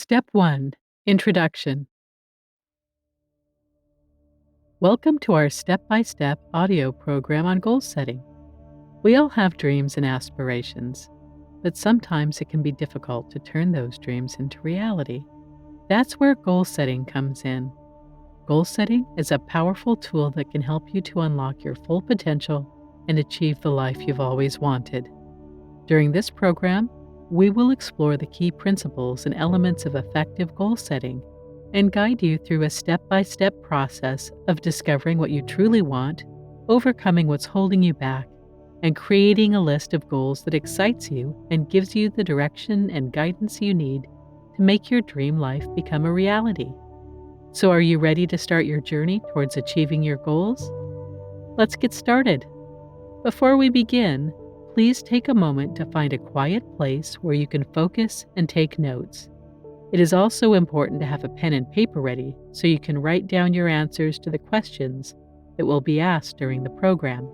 Step 1. Introduction. Welcome to our step-by-step audio program on goal setting. We all have dreams and aspirations, but sometimes it can be difficult to turn those dreams into reality. That's where goal setting comes in. Goal setting is a powerful tool that can help you to unlock your full potential and achieve the life you've always wanted. During this program, we will explore the key principles and elements of effective goal setting and guide you through a step-by-step process of discovering what you truly want, overcoming what's holding you back, and creating a list of goals that excites you and gives you the direction and guidance you need to make your dream life become a reality. So are you ready to start your journey towards achieving your goals? Let's get started. Before we begin, please take a moment to find a quiet place where you can focus and take notes. It is also important to have a pen and paper ready so you can write down your answers to the questions that will be asked during the program.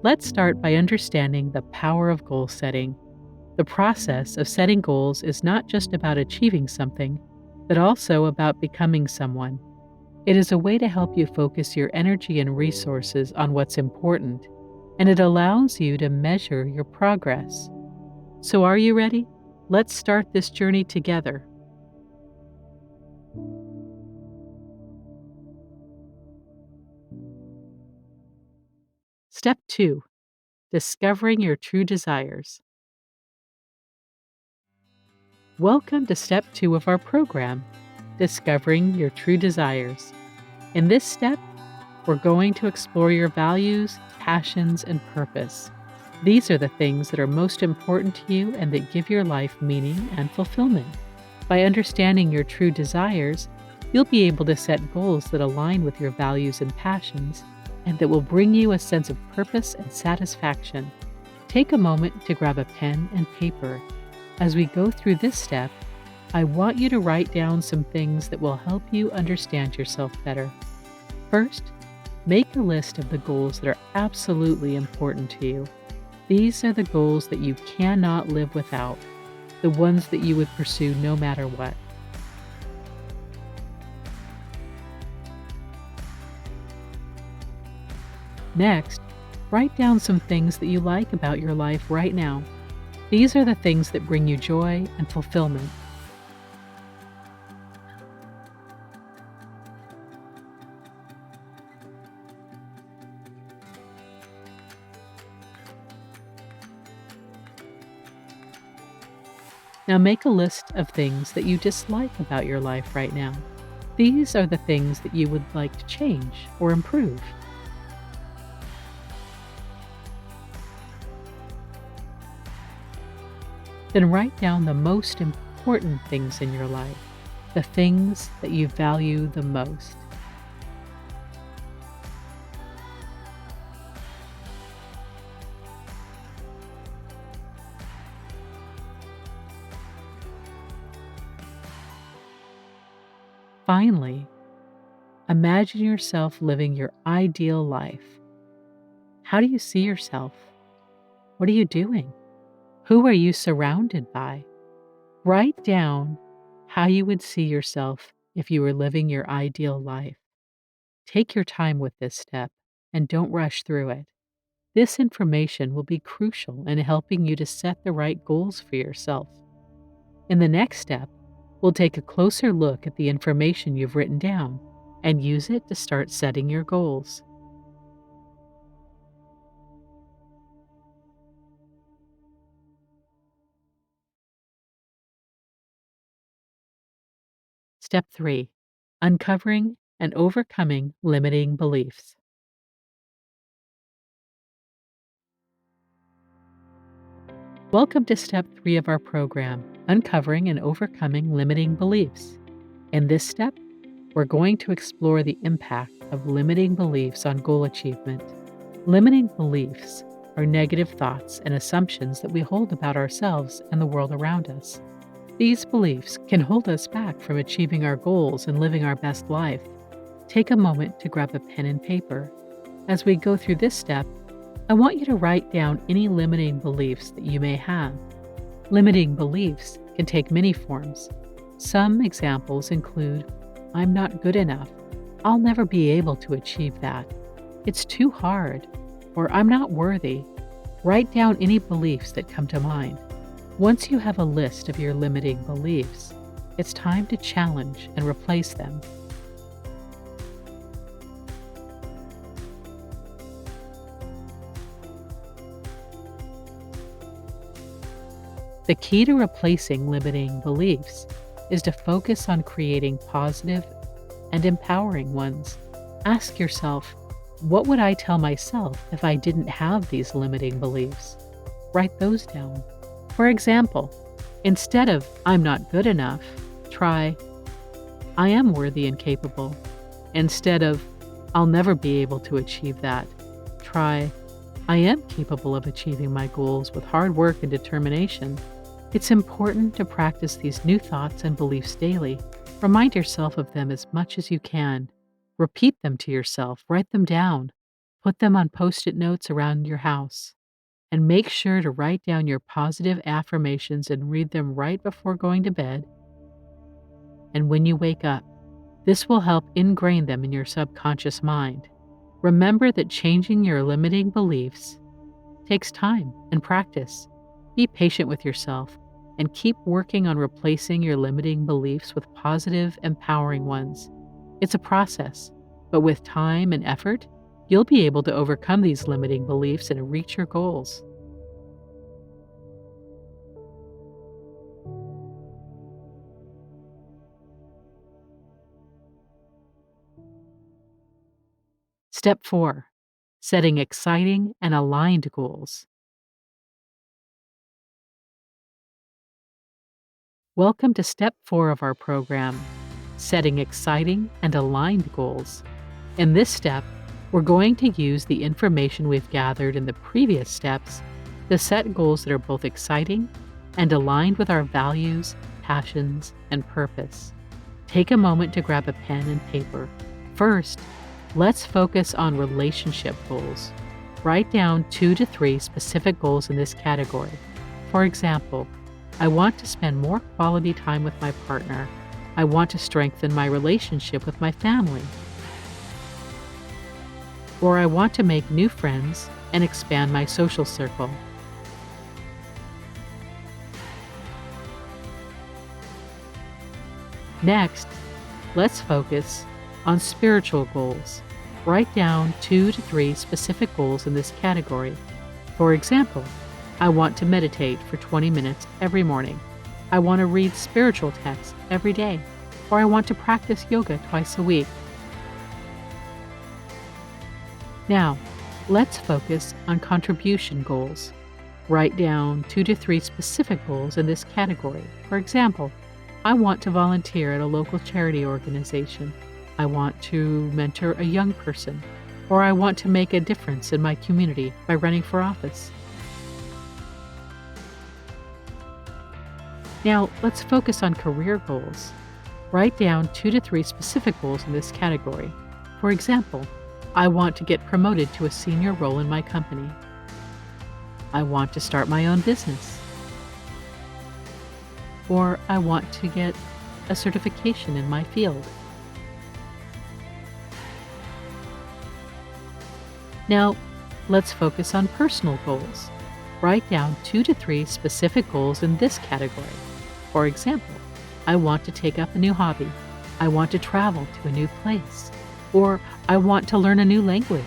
Let's start by understanding the power of goal setting. The process of setting goals is not just about achieving something, but also about becoming someone. It is a way to help you focus your energy and resources on what's important, and it allows you to measure your progress. So are you ready? Let's start this journey together. Step 2. Discovering your true desires. Welcome to Step 2 of our program, Discovering Your True Desires. In this step, we're going to explore your values, passions, and purpose. These are the things that are most important to you and that give your life meaning and fulfillment. By understanding your true desires, you'll be able to set goals that align with your values and passions and that will bring you a sense of purpose and satisfaction. Take a moment to grab a pen and paper. As we go through this step, I want you to write down some things that will help you understand yourself better. First, make a list of the goals that are absolutely important to you. These are the goals that you cannot live without, the ones that you would pursue no matter what. Next, write down some things that you like about your life right now. These are the things that bring you joy and fulfillment. Now make a list of things that you dislike about your life right now. These are the things that you would like to change or improve. Then write down the most important things in your life, the things that you value the most. Finally, imagine yourself living your ideal life. How do you see yourself? What are you doing? Who are you surrounded by? Write down how you would see yourself if you were living your ideal life. Take your time with this step and don't rush through it. This information will be crucial in helping you to set the right goals for yourself. In the next step, we'll take a closer look at the information you've written down and use it to start setting your goals. Step 3. Uncovering and overcoming limiting beliefs. Welcome to Step 3 of our program, Uncovering and Overcoming Limiting Beliefs. In this step, we're going to explore the impact of limiting beliefs on goal achievement. Limiting beliefs are negative thoughts and assumptions that we hold about ourselves and the world around us. These beliefs can hold us back from achieving our goals and living our best life. Take a moment to grab a pen and paper. As we go through this step, I want you to write down any limiting beliefs that you may have. Limiting beliefs can take many forms. Some examples include, I'm not good enough. I'll never be able to achieve that. It's too hard. Or I'm not worthy. Write down any beliefs that come to mind. Once you have a list of your limiting beliefs, it's time to challenge and replace them. The key to replacing limiting beliefs is to focus on creating positive and empowering ones. Ask yourself, what would I tell myself if I didn't have these limiting beliefs? Write those down. For example, instead of I'm not good enough, try I am worthy and capable. Instead of I'll never be able to achieve that, try I am capable of achieving my goals with hard work and determination. It's important to practice these new thoughts and beliefs daily. Remind yourself of them as much as you can. Repeat them to yourself, write them down, put them on post-it notes around your house, and make sure to write down your positive affirmations and read them right before going to bed and when you wake up. This will help ingrain them in your subconscious mind. Remember that changing your limiting beliefs takes time and practice. Be patient with yourself and keep working on replacing your limiting beliefs with positive, empowering ones. It's a process, but with time and effort, you'll be able to overcome these limiting beliefs and reach your goals. Step 4. Setting exciting and aligned goals. Welcome to Step 4 of our program, Setting Exciting and Aligned Goals. In this step, we're going to use the information we've gathered in the previous steps to set goals that are both exciting and aligned with our values, passions, and purpose. Take a moment to grab a pen and paper. First, let's focus on relationship goals. Write down 2 to 3 specific goals in this category. For example, I want to spend more quality time with my partner. I want to strengthen my relationship with my family. Or I want to make new friends and expand my social circle. Next, let's focus on spiritual goals. Write down 2 to 3 specific goals in this category. For example, I want to meditate for 20 minutes every morning. I want to read spiritual texts every day. Or I want to practice yoga twice a week. Now, let's focus on contribution goals. Write down 2 to 3 specific goals in this category. For example, I want to volunteer at a local charity organization. I want to mentor a young person. Or I want to make a difference in my community by running for office. Now, let's focus on career goals. Write down 2 to 3 specific goals in this category. For example, I want to get promoted to a senior role in my company. I want to start my own business. Or I want to get a certification in my field. Now, let's focus on personal goals. Write down 2 to 3 specific goals in this category. For example, I want to take up a new hobby. I want to travel to a new place. Or I want to learn a new language.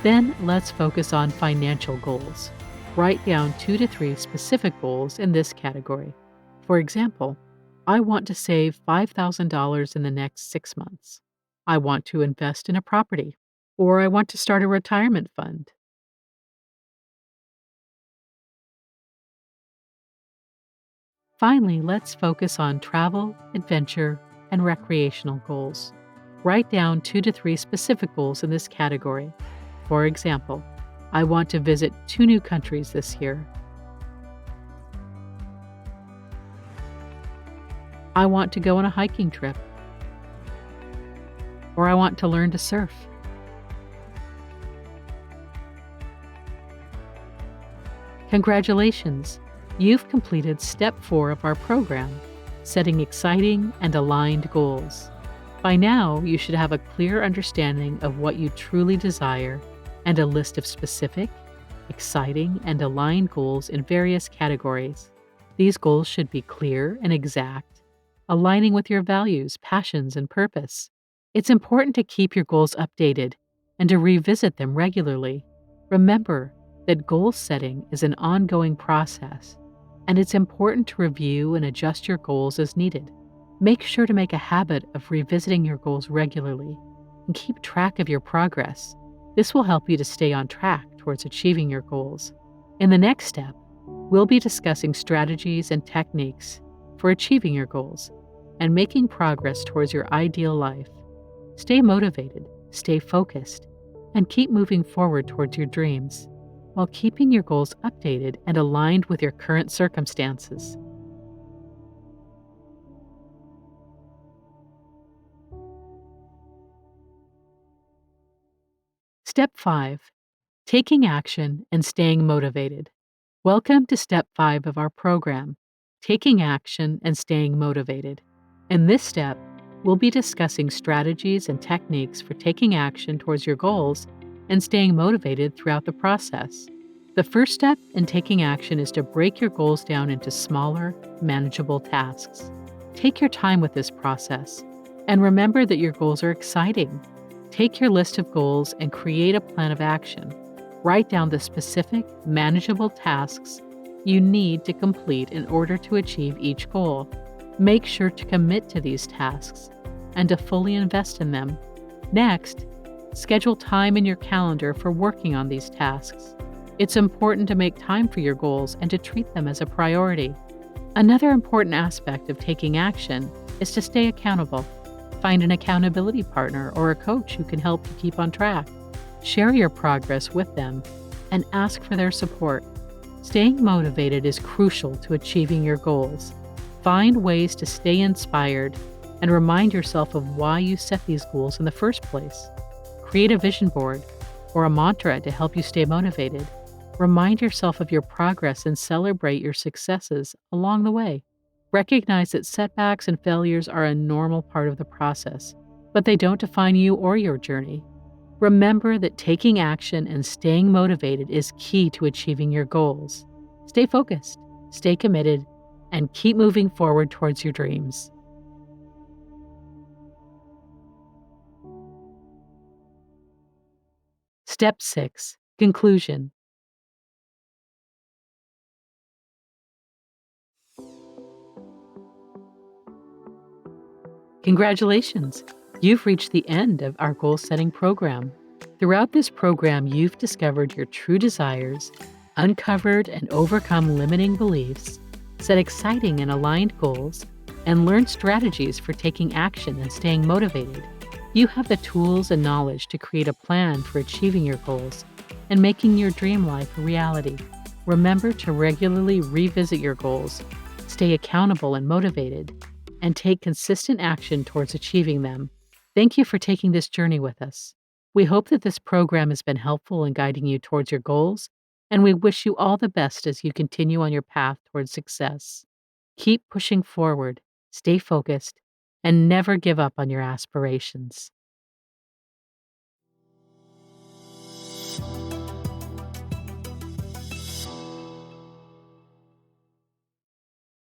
Then let's focus on financial goals. Write down 2 to 3 specific goals in this category. For example, I want to save $5,000 in the next 6 months. I want to invest in a property. Or I want to start a retirement fund. Finally, let's focus on travel, adventure, and recreational goals. Write down 2 to 3 specific goals in this category. For example, I want to visit 2 new countries this year. I want to go on a hiking trip. Or I want to learn to surf. Congratulations! You've completed step 4 of our program, setting exciting and aligned goals. By now, you should have a clear understanding of what you truly desire and a list of specific, exciting, and aligned goals in various categories. These goals should be clear and exact, aligning with your values, passions, and purpose. It's important to keep your goals updated and to revisit them regularly. Remember that goal setting is an ongoing process, and it's important to review and adjust your goals as needed. Make sure to make a habit of revisiting your goals regularly and keep track of your progress. This will help you to stay on track towards achieving your goals. In the next step, we'll be discussing strategies and techniques for achieving your goals and making progress towards your ideal life. Stay motivated, stay focused, and keep moving forward towards your dreams while keeping your goals updated and aligned with your current circumstances. Step 5. Taking action and staying motivated. Welcome to Step 5 of our program, Taking Action and Staying Motivated. In this step, we'll be discussing strategies and techniques for taking action towards your goals and staying motivated throughout the process. The first step in taking action is to break your goals down into smaller, manageable tasks. Take your time with this process and remember that your goals are exciting. Take your list of goals and create a plan of action. Write down the specific, manageable tasks you need to complete in order to achieve each goal. Make sure to commit to these tasks and to fully invest in them. Next, schedule time in your calendar for working on these tasks. It's important to make time for your goals and to treat them as a priority. Another important aspect of taking action is to stay accountable. Find an accountability partner or a coach who can help you keep on track. Share your progress with them and ask for their support. Staying motivated is crucial to achieving your goals. Find ways to stay inspired and remind yourself of why you set these goals in the first place. Create a vision board or a mantra to help you stay motivated. Remind yourself of your progress and celebrate your successes along the way. Recognize that setbacks and failures are a normal part of the process, but they don't define you or your journey. Remember that taking action and staying motivated is key to achieving your goals. Stay focused, stay committed, and keep moving forward towards your dreams. Step 6. Conclusion. Congratulations! You've reached the end of our goal-setting program. Throughout this program, you've discovered your true desires, uncovered and overcome limiting beliefs, set exciting and aligned goals, and learned strategies for taking action and staying motivated. You have the tools and knowledge to create a plan for achieving your goals and making your dream life a reality. Remember to regularly revisit your goals, stay accountable and motivated, and take consistent action towards achieving them. Thank you for taking this journey with us. We hope that this program has been helpful in guiding you towards your goals, and we wish you all the best as you continue on your path towards success. Keep pushing forward, stay focused, and never give up on your aspirations.